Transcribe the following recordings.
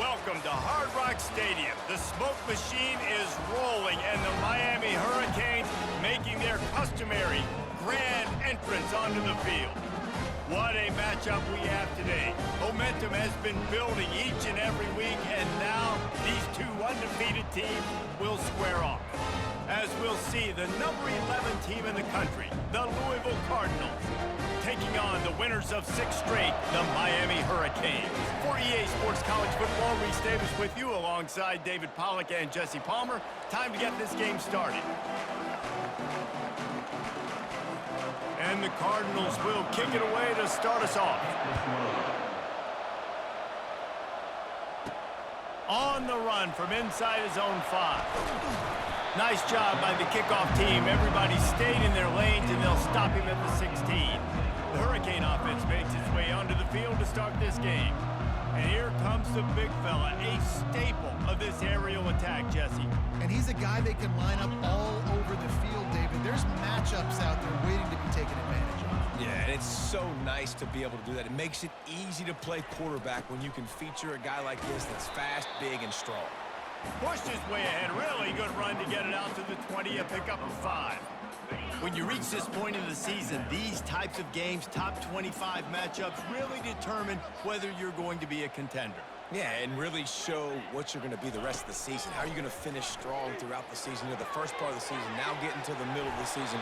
Welcome to Hard Rock Stadium. The smoke machine is rolling, and the Miami Hurricanes making their customary grand entrance onto the field. What a matchup we have today. Momentum has been building each and every week, and now these two undefeated teams will square off. As we'll see, the number 11 team in the country, the Louisville Cardinals, taking on the winners of 6 straight, the Miami Hurricanes. For EA Sports College Football, Reese Davis with you alongside David Pollack and Jesse Palmer. Time to get this game started. And the Cardinals will kick it away to start us off. On the run from inside his own 5. Nice job by the kickoff team. Everybody stayed in their lanes, and they'll stop him at the 16. The Hurricane offense makes its way onto the field to start this game. And here comes the big fella, a staple of this aerial attack, Jesse. And he's a guy they can line up all over the field, David. There's matchups out there waiting to be taken advantage of. Yeah, and it's so nice to be able to do that. It makes it easy to play quarterback when you can feature a guy like this that's fast, big, and strong. Pushed his way ahead. Really good run to get it out to the 20, a pickup of 5. When you reach this point in the season, these types of games, top 25 matchups, really determine whether you're going to be a contender. Yeah, and really show what you're going to be the rest of the season. How are you going to finish strong throughout the season? You're the first part of the season, now getting to the middle of the season.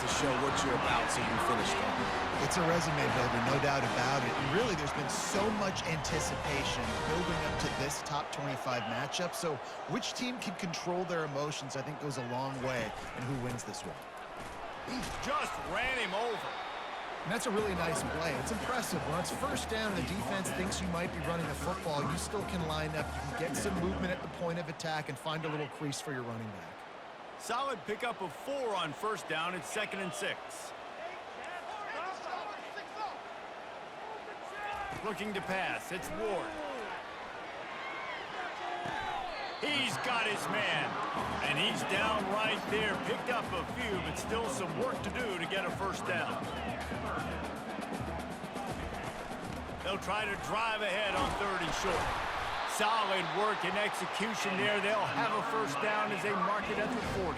To show what you're about so you can finish strong. It's a resume builder, no doubt about it. And really, there's been so much anticipation building up to this top 25 matchup. So which team can control their emotions, I think, goes a long way in who wins this one. Just ran him over. And that's a really nice play. It's impressive. When it's first down and the defense thinks you might be running the football, you still can line up. You can get some movement at the point of attack and find a little crease for your running back. Solid pickup of 4 on first down. It's 2nd and 6. Looking to pass. It's Ward. He's got his man. And he's down right there. Picked up a few, but still some work to do to get a first down. They'll try to drive ahead on 3rd and short. Solid work and execution there. They'll have a first down as they mark it at the 40.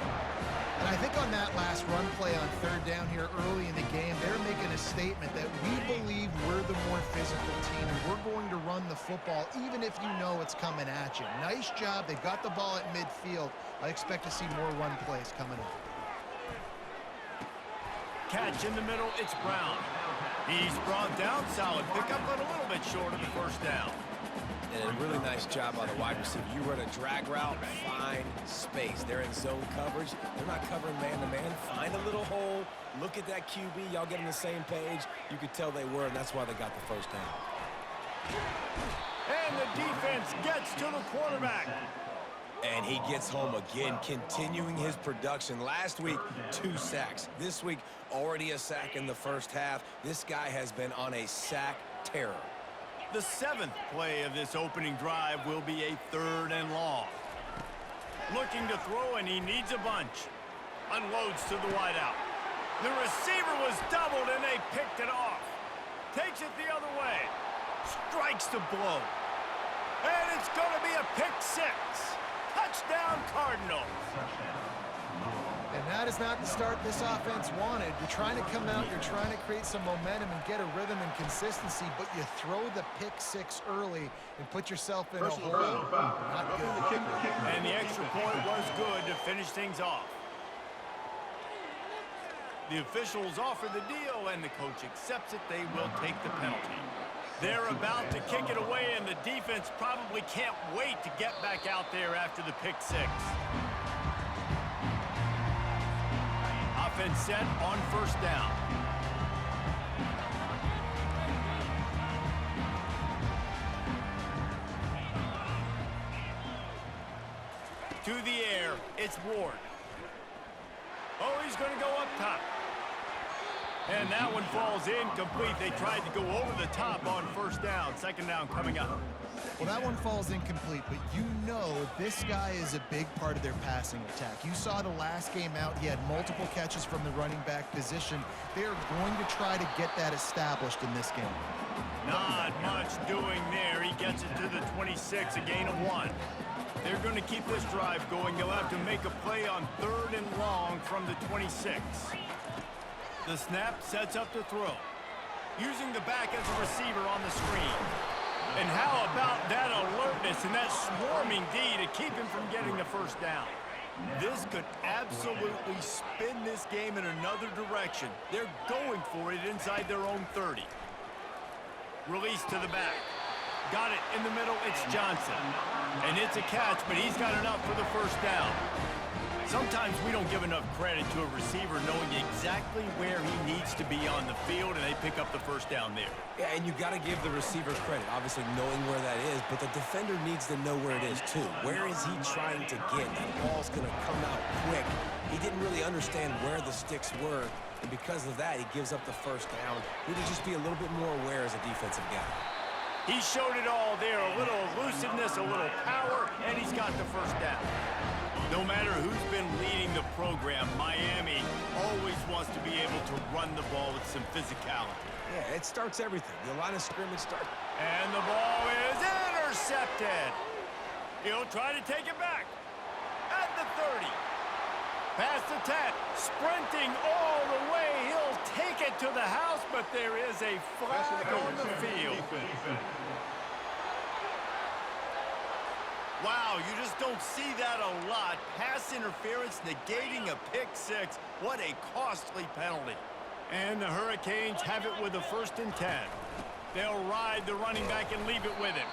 And I think on that last run play on 3rd down here early in the game, they're making a statement that we believe we're the more physical team, and we're going to run the football even if you know it's coming at you. Nice job. They got the ball at midfield. I expect to see more run plays coming up. Catch in the middle. It's Brown. He's brought down. Solid pickup, but a little bit short of the first down. And a really nice job by the wide receiver. You run a drag route, find space. They're in zone coverage. They're not covering man-to-man. Find a little hole. Look at that QB. Y'all get on the same page. You could tell they were, and that's why they got the first down. And the defense gets to the quarterback. And he gets home again, continuing his production. Last week, 2 sacks. This week, already a sack in the first half. This guy has been on a sack terror. The 7th play of this opening drive will be a 3rd and long. Looking to throw, and he needs a bunch. Unloads to the wideout. The receiver was doubled, and they picked it off. Takes it the other way. Strikes the blow. And it's going to be a pick 6. Touchdown, Cardinals. And that is not the start this offense wanted. You're trying to come out, you're trying to create some momentum and get a rhythm and consistency, but you throw the pick 6 early and put yourself in a hole. Not good. And the extra point was good to finish things off. The officials offer the deal, and the coach accepts it. They will take the penalty. They're about to kick it away, and the defense probably can't wait to get back out there after the pick 6. Offense set on first down. To the air, it's Ward. Oh, he's going to go up top. And that one falls incomplete. They tried to go over the top on first down. Second down coming up. Well, that one falls incomplete, but you know this guy is a big part of their passing attack. You saw the last game out, he had multiple catches from the running back position. They're going to try to get that established in this game. Not much doing there. He gets it to the 26, a gain of 1. They're going to keep this drive going. They'll have to make a play on 3rd and long from the 26. The snap sets up the throw. Using the back as a receiver on the screen. And how about that alertness and that swarming D to keep him from getting the first down? This could absolutely spin this game in another direction. They're going for it inside their own 30. Release to the back. Got it in the middle. It's Johnson. And it's a catch, but he's got enough for the first down. Sometimes we don't give enough credit to a receiver knowing exactly where he needs to be on the field, and they pick up the first down there. Yeah, and you got to give the receiver credit, obviously knowing where that is, but the defender needs to know where it is too. Where is he trying to get? That ball's going to come out quick. He didn't really understand where the sticks were, and because of that, he gives up the first down. Need to just be a little bit more aware as a defensive guy. He showed it all there, a little elusiveness, a little power, and he's got the first down. No matter who's been leading the program, Miami always wants to be able to run the ball with some physicality. Yeah, it starts everything. The line of scrimmage starts. And the ball is intercepted. He'll try to take it back at the 30. Past the 10. Sprinting all the way. He'll take it to the house, but there is a flag on the field. Wow, you just don't see that a lot. Pass interference negating a pick six. What a costly penalty. And the Hurricanes have it with a 1st and 10. They'll ride the running back and leave it with him.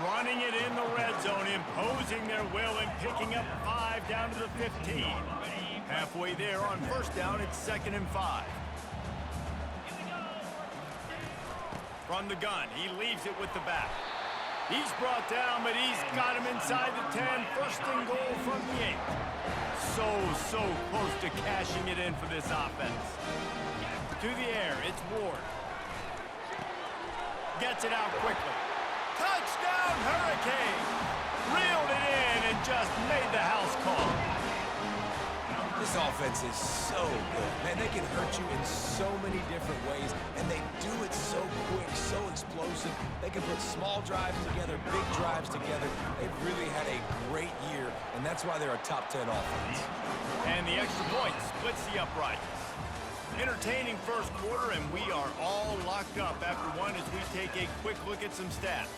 Running it in the red zone, imposing their will and picking up 5 down to the 15. Halfway there on first down, it's 2nd and 5. From the gun, he leaves it with the back. He's brought down, but he's got him inside the 10. 1st and goal from the 8. So close to cashing it in for this offense. To the air, it's Ward. Gets it out quickly. Touchdown, Hurricane! Reeled it in and just made the house call. This offense is so good. Man, they can hurt you in so many different ways, and they do it so quick, so explosive. They can put small drives together, big drives together. They've really had a great year, and that's why they're a top 10 offense. And the extra point splits the uprights. Entertaining first quarter, and we are all locked up after one as we take a quick look at some stats.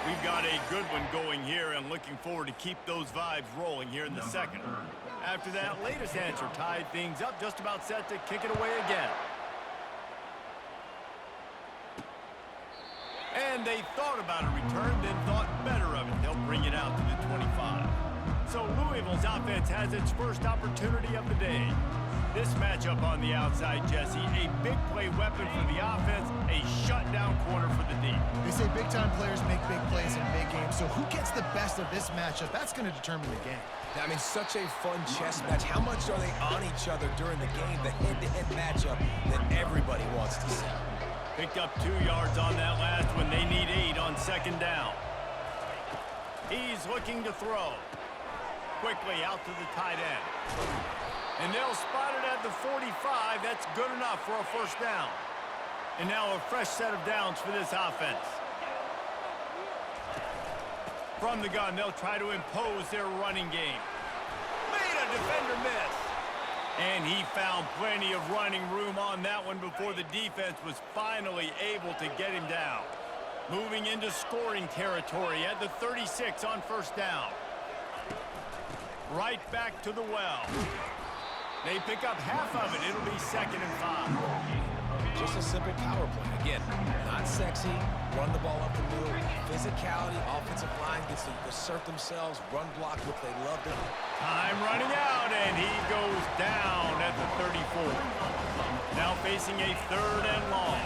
We've got a good one going here and looking forward to keep those vibes rolling here in the second. After that latest answer tied things up, just about set to kick it away again. And they thought about a return, then thought better of it. They'll bring it out to the 25. So Louisville's offense has its first opportunity of the day. This matchup on the outside, Jesse, a big play weapon for the offense, a shutdown corner for the D. They say big-time players make big plays in big games, so who gets the best of this matchup? That's going to determine the game. I mean, such a fun chess match. How much are they on each other during the game, the head-to-head matchup that everybody wants to see? Picked up 2 yards on that last one. They need 8 on 2nd down. He's looking to throw. Quickly out to the tight end. And they'll spot it at the 45. That's good enough for a first down. And now a fresh set of downs for this offense. From the gun, they'll try to impose their running game. Made a defender miss. And he found plenty of running room on that one before the defense was finally able to get him down. Moving into scoring territory at the 36 on first down. Right back to the well. They pick up half of it. It'll be 2nd and 5. Just a simple power play. Again, not sexy. Run the ball up the middle. Physicality. Offensive line gets to assert themselves. Run block, what they love to do. Time running out, and he goes down at the 34. Now facing a 3rd and long.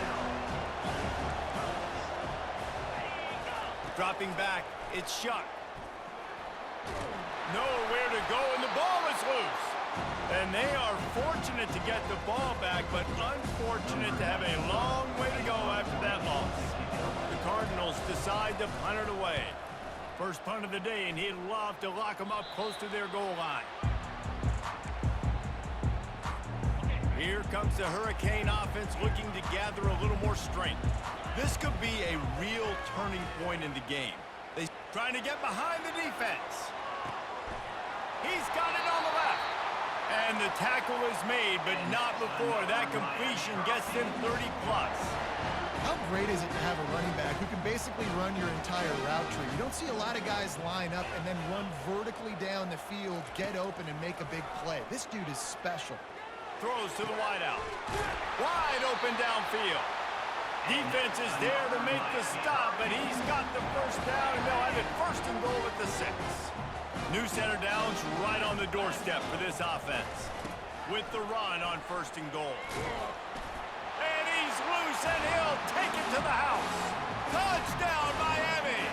Dropping back It's shut. Nowhere to go, and the ball is loose. And they are fortunate to get the ball back, but unfortunate to have a long way to go after that loss. The Cardinals decide to punt it away. First punt of the day, and he'd love to lock them up close to their goal line. Here comes the Hurricane offense looking to gather a little more strength. This could be a real turning point in the game. They're trying to get behind the defense. He's got it on the left. And the tackle is made, but not before that completion gets them 30-plus. How great is it to have a running back who can basically run your entire route tree? You don't see a lot of guys line up and then run vertically down the field, get open, and make a big play. This dude is special. Throws to the wideout. Wide open downfield. Defense is there to make the stop, but he's got the first down, and they'll have it first and goal at the 6. New center downs right on the doorstep for this offense. With the run on first and goal. And he's loose, and he'll take it to the house. Touchdown, Miami!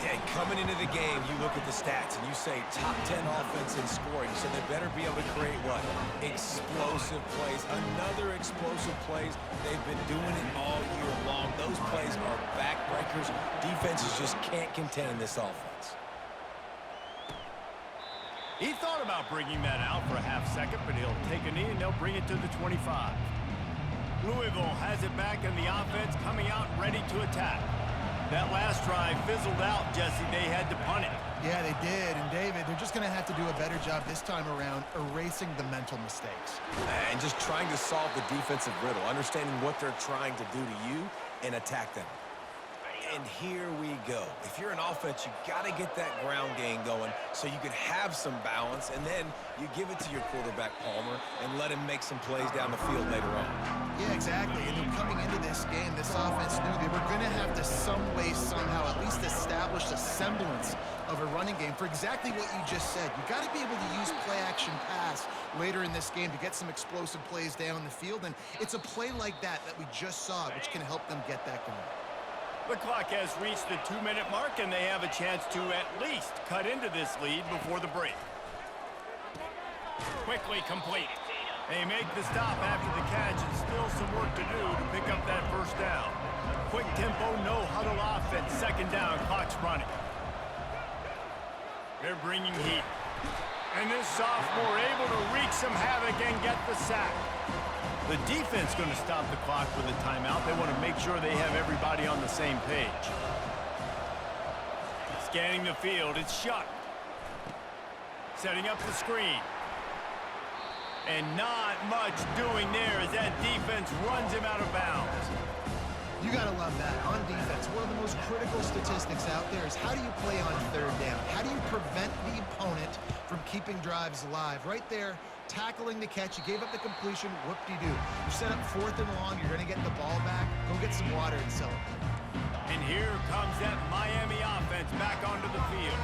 And coming into the game, you look at the stats and you say top 10 offense in scoring, so they better be able to create what? Explosive plays. Another explosive plays. They've been doing it all year long. Those plays are backbreakers. Defenses just can't contain this offense. He thought about bringing that out for a half second, but he'll take a knee and they'll bring it to the 25. Louisville has it back in the offense, coming out ready to attack. That last drive fizzled out, Jesse. They had to punt it. Yeah, they did. And, David, they're just going to have to do a better job this time around erasing the mental mistakes. And just trying to solve the defensive riddle, understanding what they're trying to do to you and attack them. And here we go. If you're an offense, you got to get that ground game going so you can have some balance, and then you give it to your quarterback, Palmer, and let him make some plays down the field later on. Yeah, exactly. And then coming into this game, this offense knew they were going to have to some way, somehow, at least establish a semblance of a running game for exactly what you just said. You got to be able to use play-action pass later in this game to get some explosive plays down the field, and it's a play like that that we just saw, which can help them get that going. The clock has reached the 2-minute mark, and they have a chance to at least cut into this lead before the break. Quickly complete. They make the stop after the catch, and still some work to do to pick up that first down. Quick tempo, no huddle offense. Second down, clock's running. They're bringing heat. And this sophomore able to wreak some havoc and get the sack. The defense going to stop the clock with a timeout. They want to make sure they have everybody on the same page. Scanning the field, it's shut. Setting up the screen. And not much doing there as that defense runs him out of bounds. You got to love that. On defense, one of the most critical statistics out there is how do you play on third down? How do you prevent the opponent from keeping drives alive? Right there, tackling the catch. You gave up the completion. Whoop-de-doo. You set up 4th and long. You're going to get the ball back. Go get some water and celebrate. And here comes that Miami offense back onto the field.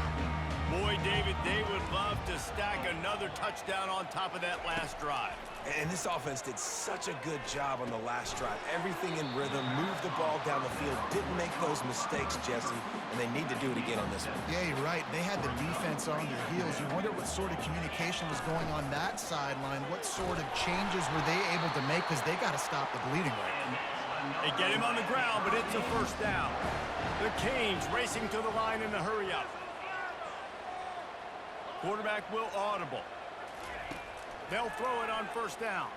Boy, David, they would love to stack another touchdown on top of that last drive. And this offense did such a good job on the last drive. Everything in rhythm, moved the ball down the field, didn't make those mistakes, Jesse, and they need to do it again on this one. Yeah, you're right. They had the defense on their heels. You wonder what sort of communication was going on that sideline. What sort of changes were they able to make, because they got to stop the bleeding right now. They get him on the ground, but it's a first down. The Canes racing to the line in a hurry-up. Quarterback will audible. They'll throw it on first down.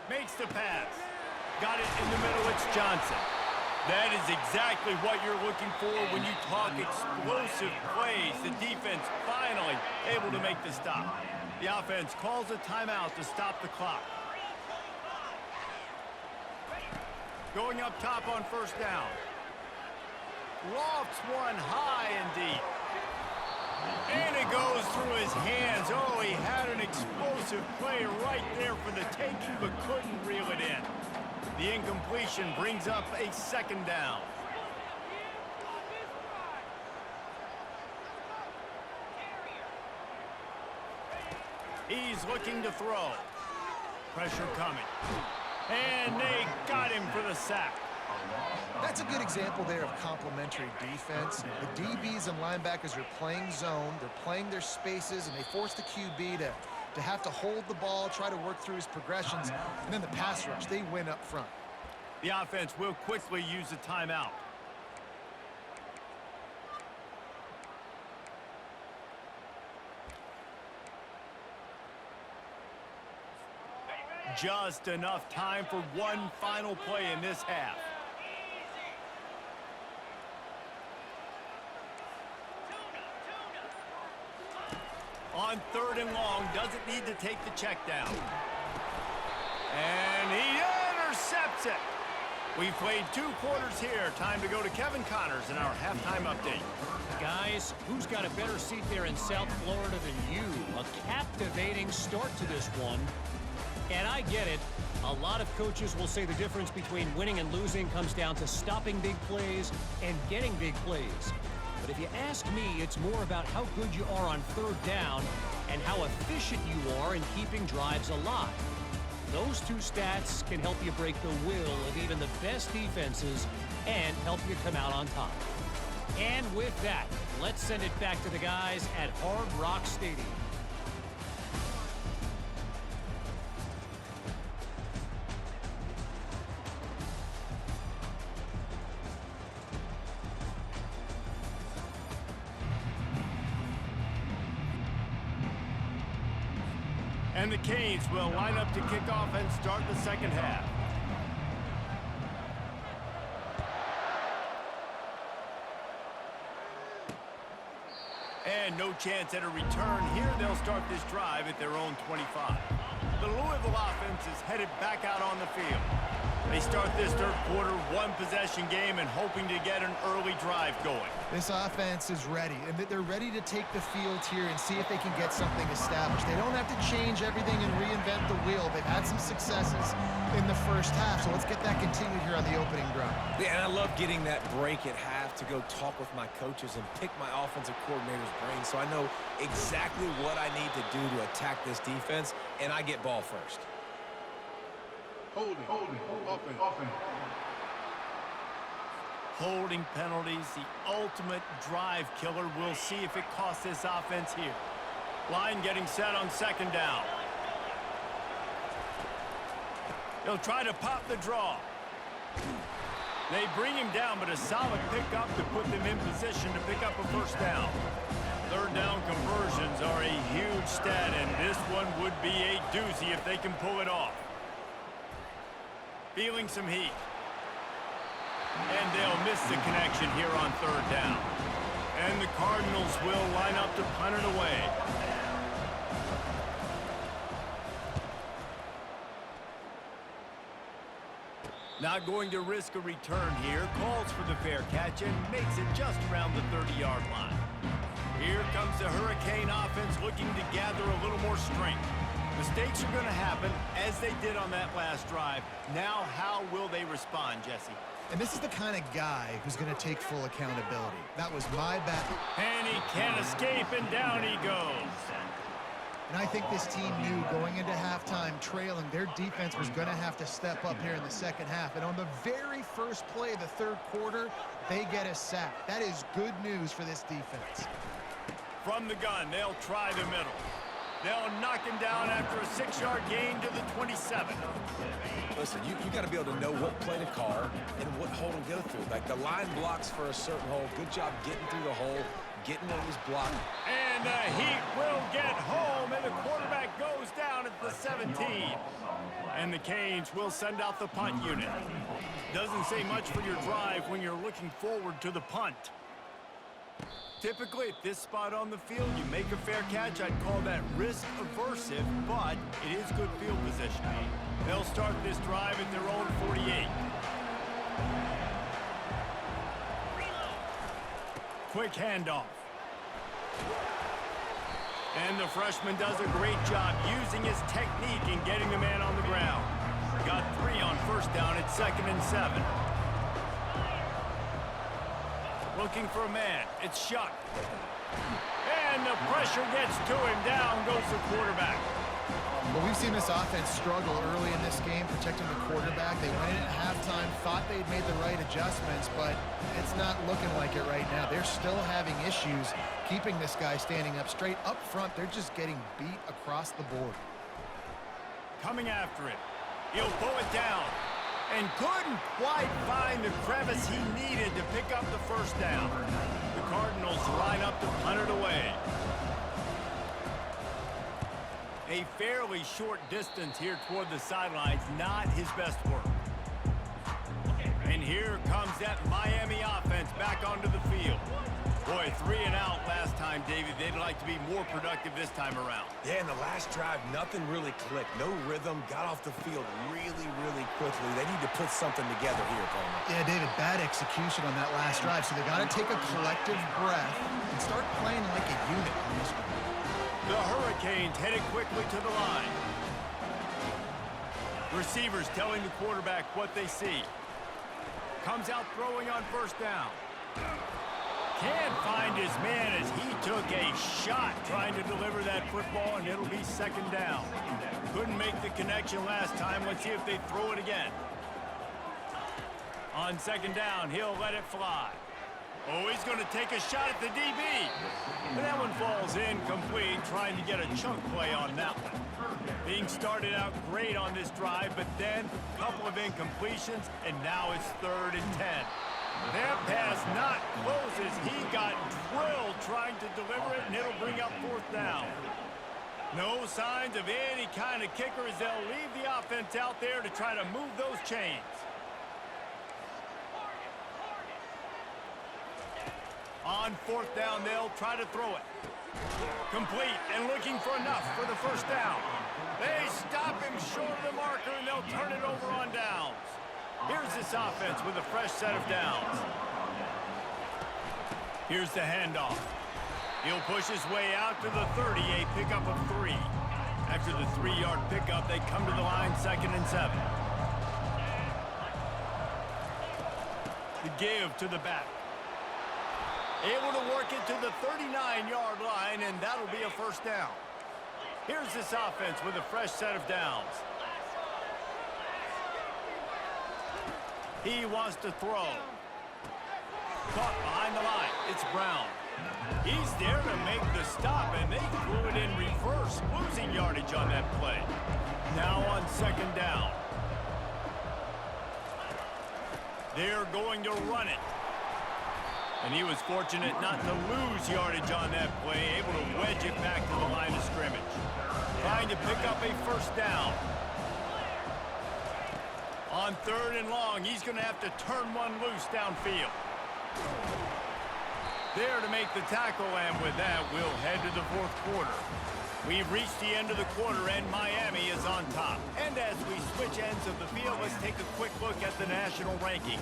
Makes the pass. Got it in the middle. It's Johnson. That is exactly what you're looking for when you talk explosive plays. The defense finally able to make the stop. The offense calls a timeout to stop the clock. Going up top on first down. Lofts one high and deep. And it goes through his hands. Oh, he had an explosive play right there for the taking, but couldn't reel it in. The incompletion brings up a second down. He's looking to throw. Pressure coming. And they got him for the sack. That's a good example there of complementary defense. The DBs and linebackers are playing zone, they're playing their spaces, and they force the QB to have to hold the ball, try to work through his progressions, and then the pass rush, they win up front. The offense will quickly use a timeout. Just enough time for one final play in this half. On 3rd and long, doesn't need to take the check down. And he intercepts it. We've played 2 quarters here. Time to go to Kevin Connors in our halftime update. Guys, who's got a better seat there in South Florida than you? A captivating start to this one. And I get it. A lot of coaches will say the difference between winning and losing comes down to stopping big plays and getting big plays. But if you ask me, it's more about how good you are on 3rd down and how efficient you are in keeping drives alive. Those 2 stats can help you break the will of even the best defenses and help you come out on top. And with that, let's send it back to the guys at Hard Rock Stadium. And the Canes will line up to kick off and start the second half. And no chance at a return here. They'll start this drive at their own 25. The Louisville offense is headed back out on the field. They start this 3rd quarter 1-possession game and hoping to get an early drive going. This offense is ready, and they're ready to take the field here and see if they can get something established. They don't have to change everything and reinvent the wheel. They've had some successes in the first half, so let's get that continued here on the opening drive. Yeah, and I love getting that break at half to go talk with my coaches and pick my offensive coordinator's brain so I know exactly what I need to do to attack this defense, and I get ball first. Holding penalties, the ultimate drive killer. We'll see if it costs this offense here. Line getting set on 2nd down. They'll try to pop the draw. They bring him down, but a solid pickup to put them in position to pick up a 1st down. 3rd down conversions are a huge stat, and this one would be a doozy if they can pull it off. Feeling some heat. And they'll miss the connection here on 3rd down. And the Cardinals will line up to punt it away. Not going to risk a return here. Calls for the fair catch and makes it just around the 30-yard line. Here comes the Hurricane offense looking to gather a little more strength. Mistakes are going to happen, as they did on that last drive. Now, how will they respond, Jesse? And this is the kind of guy who's going to take full accountability. That was my bad. And he can't escape, and down he goes. And I think this team knew going into halftime trailing, their defense was going to have to step up here in the 2nd half. And on the very first play of the 3rd quarter, they get a sack. That is good news for this defense. From the gun, they'll try the middle. They'll knock him down after a 6-yard gain to the 27. Listen, you got to be able to know what play to call and what hole to go through. Like the line blocks for a certain hole. Good job getting through the hole, getting on his block. And the Heat will get home, and the quarterback goes down at the 17. And the Canes will send out the punt unit. Doesn't say much for your drive when you're looking forward to the punt. Typically, at this spot on the field, you make a fair catch. I'd call that risk-aversive, but it is good field position. They'll start this drive at their own 48. Quick handoff. And the freshman does a great job using his technique and getting the man on the ground. Got 3 on 1st down at 2nd and 7. Looking for a man. It's Shuck. And the pressure gets to him. Down goes the quarterback. But we've seen this offense struggle early in this game, protecting the quarterback. They went in at halftime thought they'd made the right adjustments, but it's not looking like it right now. They're still having issues keeping this guy standing up straight. Up front, they're just getting beat across the board. Coming after it. He'll pull it down. And couldn't quite find the crevice he needed to pick up the first down. The Cardinals line up to punt it away. A fairly short distance here toward the sidelines, not his best work. And here comes that Miami offense back onto the field. Boy, 3 and out last time, David. They'd like to be more productive this time around. Yeah, in the last drive, nothing really clicked. No rhythm, got off the field really quickly. They need to put something together here, Coleman. Yeah, David, bad execution on that last drive, so they got to take a collective breath and start playing like a unit on this one. The Hurricanes headed quickly to the line. Receivers telling the quarterback what they see. Comes out throwing on first down. Can't find his man as he took a shot trying to deliver that football, and it'll be second down. Couldn't make the connection last time. Let's see if they throw it again. On second down, he'll let it fly. Oh, he's going to take a shot at the DB. And that one falls incomplete, trying to get a chunk play on that one. Being started out great on this drive, but then a couple of incompletions, and now it's 3rd and 10. That pass not close as he got drilled trying to deliver it, and it'll bring up 4th down. No signs of any kind of kicker as they'll leave the offense out there to try to move those chains. On 4th down, they'll try to throw it. Complete and looking for enough for the first down. They stop him short of the marker, and they'll turn it over on downs. Here's this offense with a fresh set of downs. Here's the handoff. He'll push his way out to the 30, a pickup of 3. After the 3-yard pickup, they come to the line 2nd and 7. The give to the back. Able to work it to the 39-yard line, and that'll be a first down. Here's this offense with a fresh set of downs. He wants to throw. Caught behind the line. It's Brown. He's there to make the stop, and they threw it in reverse, losing yardage on that play. Now on second down. They're going to run it. And he was fortunate not to lose yardage on that play, able to wedge it back to the line of scrimmage. Trying to pick up a first down. On 3rd and long, he's going to have to turn one loose downfield. There to make the tackle, and with that, we'll head to the 4th quarter. We've reached the end of the quarter, and Miami is on top. And as we switch ends of the field, let's take a quick look at the national rankings.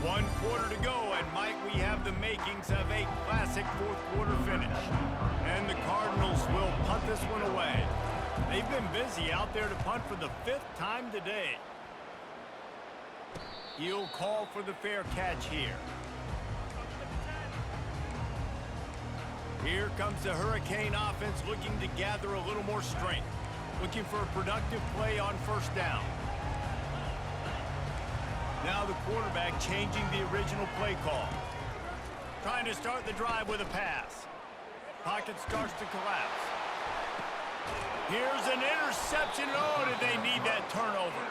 One quarter to go, and Mike, we have the makings of a classic 4th quarter finish. And the Cardinals will punt this one away. They've been busy out there to punt for the 5th time today. He'll call for the fair catch here. Here comes the Hurricane offense looking to gather a little more strength. Looking for a productive play on first down. Now the quarterback changing the original play call. Trying to start the drive with a pass. Pocket starts to collapse. Here's an interception. Oh, did they need that turnover?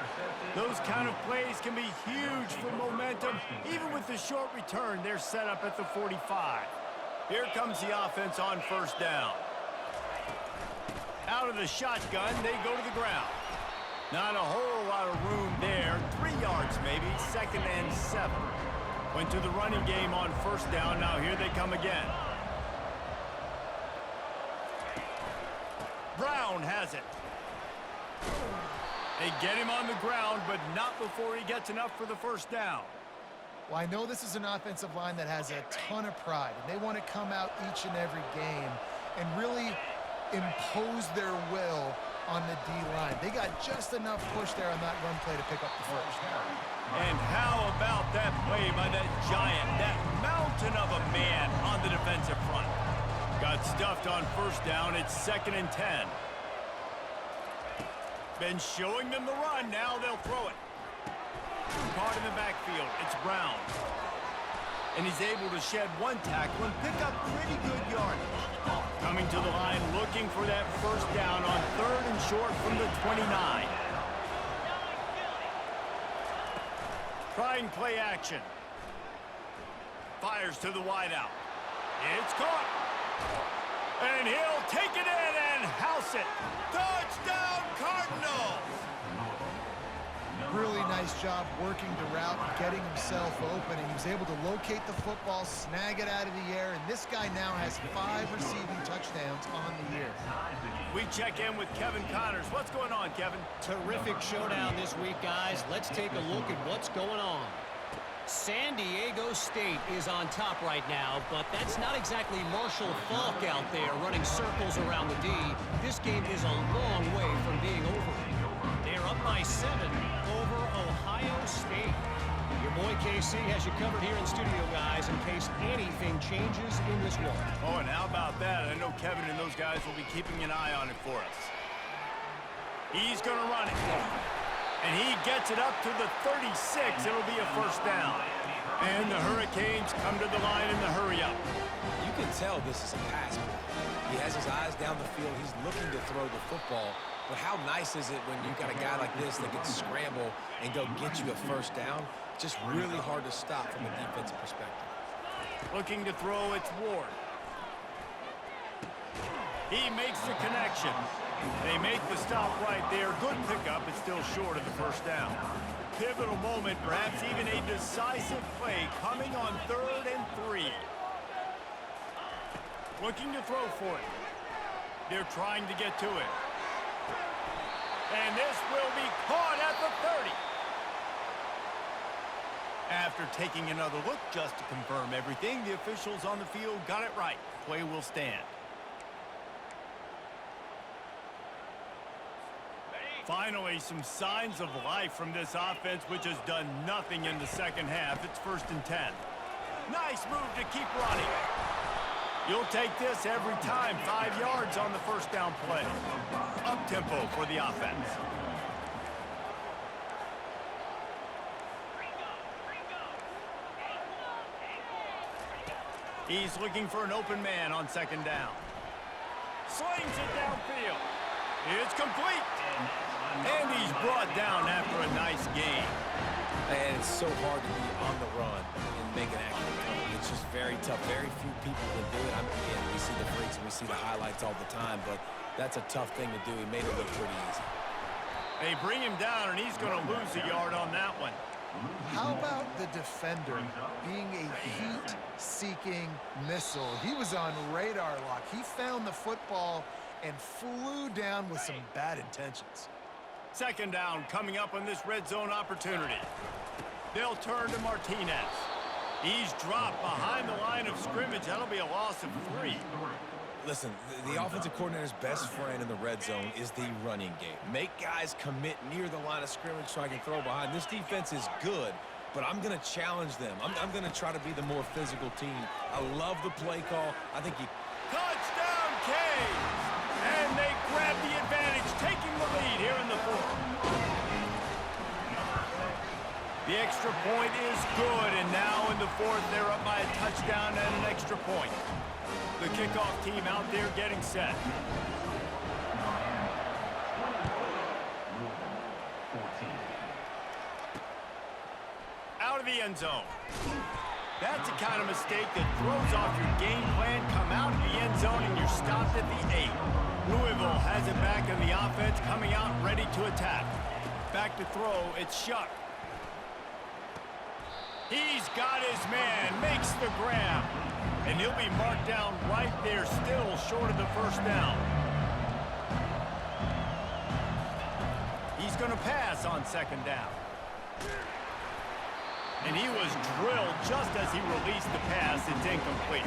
Those kind of plays can be huge for momentum. Even with the short return, they're set up at the 45. Here comes the offense on first down. Out of the shotgun, they go to the ground. Not a whole lot of room there. 3 yards maybe, 2nd and 7. Went to the running game on first down. Now here they come again. Brown has it. They get him on the ground, but not before he gets enough for the first down. Well, I know this is an offensive line that has a ton of pride, and they want to come out each and every game and really impose their will on the D-line. They got just enough push there on that run play to pick up the first. And how about that play by that giant, that mountain of a man on the defensive front? Got stuffed on first down. It's 2nd and 10. Been showing them the run. Now they'll throw it. Caught in the backfield. It's Brown. And he's able to shed one tackle and pick up pretty good yardage. Coming to the line, looking for that first down on 3rd and short from the 29. Trying play action. Fires to the wideout. It's caught. And he'll take it in and house it. Touchdown, Cardinals! Really nice job working the route and getting himself open. And he was able to locate the football, snag it out of the air, and this guy now has 5 receiving touchdowns on the year. We check in with Kevin Connors. What's going on, Kevin? Terrific showdown this week, guys. Let's take a look at what's going on. San Diego State is on top right now, but that's not exactly Marshall Faulk out there running circles around the D. This game is a long way from being over. They're up by 7 over Ohio State. Your boy KC has you covered here in studio, guys, in case anything changes in this one. Oh, and how about that? I know Kevin and those guys will be keeping an eye on it for us. He's going to run it. And he gets it up to the 36. It'll be a first down. And the Hurricanes come to the line in the hurry-up. You can tell this is a pass play. He has his eyes down the field. He's looking to throw the football. But how nice is it when you've got a guy like this that can scramble and go get you a first down? Just really hard to stop from a defensive perspective. Looking to throw, it's Ward. He makes the connection. They make the stop right there. Good pickup, but still short of the first down. Pivotal moment, perhaps even a decisive play coming on 3rd and 3. Looking to throw for it. They're trying to get to it. And this will be caught at the 30. After taking another look just to confirm everything, the officials on the field got it right. Play will stand. Finally, some signs of life from this offense, which has done nothing in the second half. It's 1st and 10. Nice move to keep running. You'll take this every time. 5 yards on the first down play. Up-tempo for the offense. He's looking for an open man on 2nd down. Slings it downfield. It's complete. And he's brought down after a nice game. And it's so hard to be on the run and make an accurate throw. It's just very tough. Very few people can do it. I mean, again, we see the freaks and we see the highlights all the time, but that's a tough thing to do. He made it look pretty easy. They bring him down, and he's going to lose a yard on that one. How about the defender being a heat-seeking missile? He was on radar lock. He found the football and flew down with some bad intentions. 2nd down coming up on this red zone opportunity. They'll turn to Martinez. He's dropped behind the line of scrimmage. That'll be a loss of 3. Listen, the offensive coordinator's best friend in the red zone is the running game. Make guys commit near the line of scrimmage so I can throw behind. This defense is good, but I'm going to challenge them. I'm going to try to be the more physical team. I love the play call. I think he... Touchdown, Canes! And they grab the advantage, taking the lead here in the 4th. The extra point is good, and now in the 4th, they're up by a touchdown and an extra point. The kickoff team out there getting set. Out of the end zone. That's the kind of mistake that throws off your game plan. Come out of the end zone and you're stopped at the 8. Louisville has it back in the offense, coming out ready to attack. Back to throw, it's Shuck. He's got his man, makes the grab. And he'll be marked down right there, still short of the first down. He's going to pass on 2nd down. And he was drilled just as he released the pass. It's incomplete.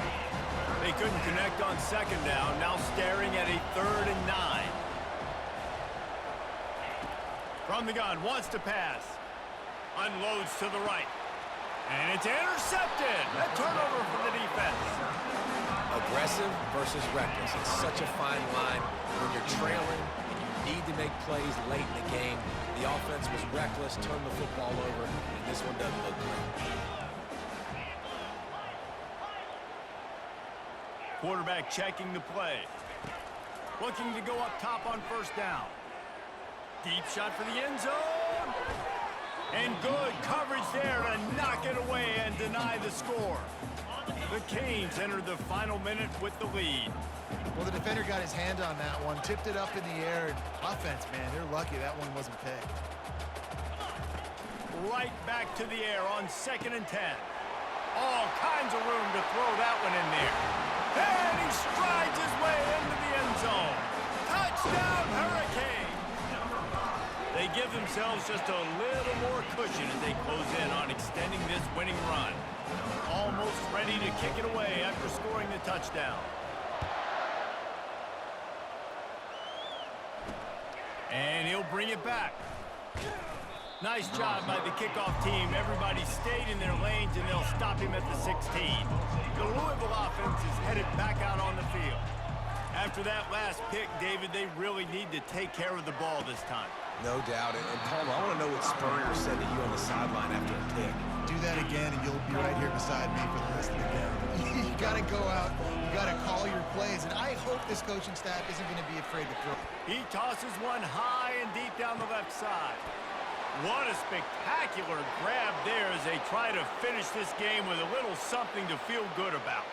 They couldn't connect on 2nd down, now staring at a 3rd and 9. From the gun, wants to pass. Unloads to the right. And it's intercepted. A turnover for the defense. Aggressive versus reckless. It's such a fine line when you're trailing and you need to make plays late in the game. The offense was reckless, turned the football over, and this one doesn't look great. Quarterback checking the play. Looking to go up top on first down. Deep shot for the end zone. And good coverage there to knock it away and deny the score. The Canes enter the final minute with the lead. Well, the defender got his hand on that one, tipped it up in the air. Offense, man, they're lucky that one wasn't picked. Right back to the air on 2nd and 10. All kinds of room to throw that one in there. And he strides his way into the end zone. Touchdown, Hurricanes! They give themselves just a little more cushion as they close in on extending this winning run. Almost ready to kick it away after scoring the touchdown. And he'll bring it back. Nice job by the kickoff team. Everybody stayed in their lanes, and they'll stop him at the 16. The Louisville offense is headed back out on the field. After that last pick, David, they really need to take care of the ball this time. No doubt. And Palmer, I want to know what Spurrier said to you on the sideline after a pick. Do that again, and you'll be right here beside me for the rest of the game. You got to go out. You got to call your plays, and I hope this coaching staff isn't going to be afraid to throw. He tosses one high and deep down the left side. What a spectacular grab there as they try to finish this game with a little something to feel good about.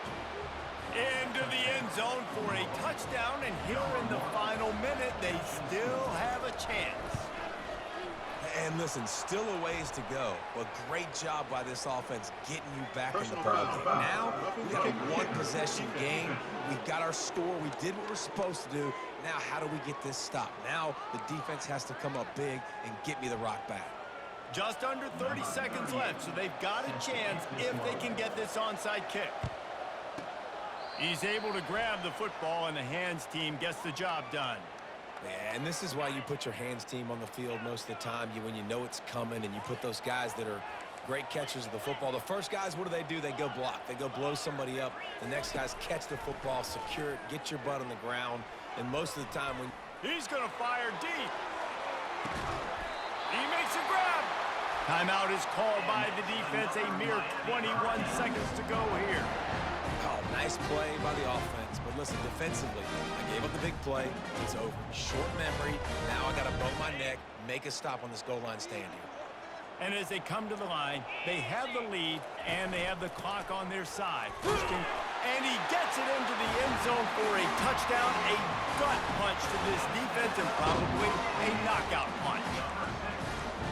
Into the end zone for a touchdown, and here in the final minute, they still have a chance. And listen, still a ways to go, but great job by this offense getting you back in the ball game. Now, we got a one-possession game. We got our score. We did what we're supposed to do. Now, how do we get this stopped? Now, the defense has to come up big and get me the rock back. Just under 30 seconds left, so they've got a chance if they can get this onside kick. He's able to grab the football, and the hands team gets the job done. Yeah, and this is why you put your hands team on the field most of the time. When you know it's coming, and you put those guys that are great catchers of the football. The first guys, what do? They go block. They go blow somebody up. The next guys catch the football, secure it, get your butt on the ground. And most of the time when... He's going to fire deep. He makes a grab. Timeout is called by the defense. A mere 21 seconds to go here. Oh, nice play by the offense. But listen, defensively, I gave up the big play. It's over. Short memory. Now I got to bump my neck, make a stop on this goal line stand here. And as they come to the line, they have the lead, and they have the clock on their side. And he gets it into the end zone for a touchdown, a gut punch to this defense, and probably a knockout punch.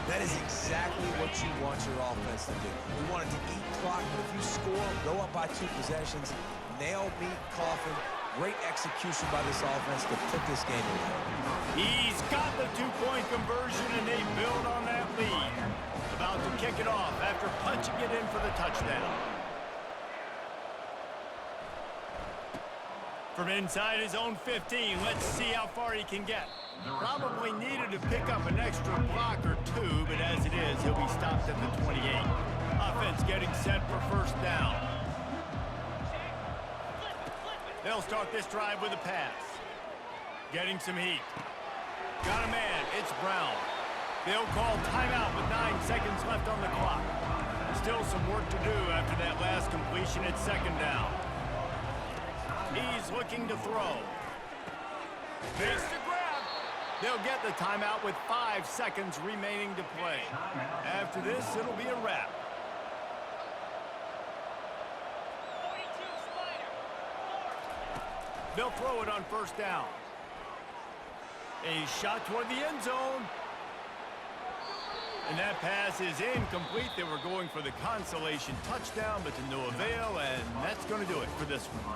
That is exactly what you want your offense to do. We want it to eat clock, but if you score, go up by 2 possessions, nail, meet, coffin. Great execution by this offense to put this game away. He's got the 2-point conversion, and they build on that lead. About to kick it off after punching it in for the touchdown. From inside his own 15, let's see how far he can get. Probably needed to pick up an extra block or 2, but as it is, he'll be stopped at the 28. Offense getting set for first down. They'll start this drive with a pass. Getting some heat. Got a man, it's Brown. They'll call timeout with 9 seconds left on the clock. Still some work to do after that last completion at second down. He's looking to throw. Makes the grab. They'll get the timeout with 5 seconds remaining to play. After this, it'll be a wrap. They'll throw it on first down. A shot toward the end zone. And that pass is incomplete. They were going for the consolation touchdown, but to no avail, and that's going to do it for this one.